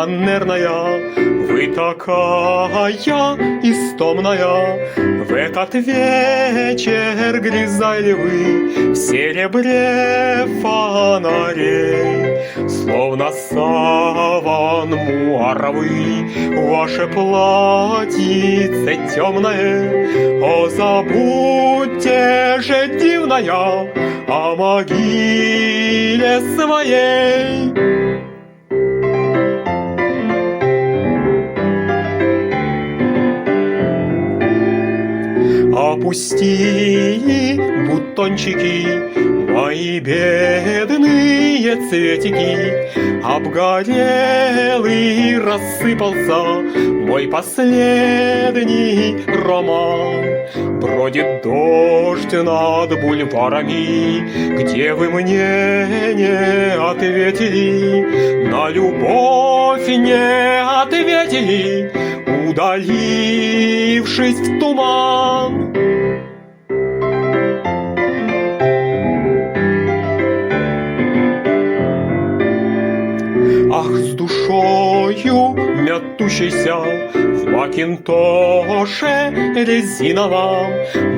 фанерная, вы такая истомная. В этот вечер гризайливый в серебре фонарей, словно саван муаровый, ваше платьице темное. О, забудьте же, дивная, о могиле своей. Опусти бутончики, мои бедные цветики. Обгорелый рассыпался мой последний роман. Бродит дождь над бульварами, где вы мне не ответили, на любовь не ответили, удалившись в туман. Ах, с душою метущейся в макинтоше резиновом,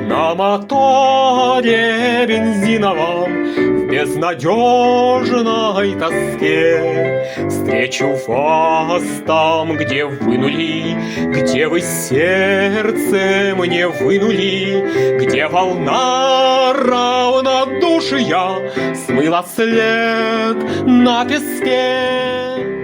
на моторе бензиновом, в безнадежной тоске встречу вас там, где вынули, где вы сердце мне вынули, где волна равнодушия смыла след на песке.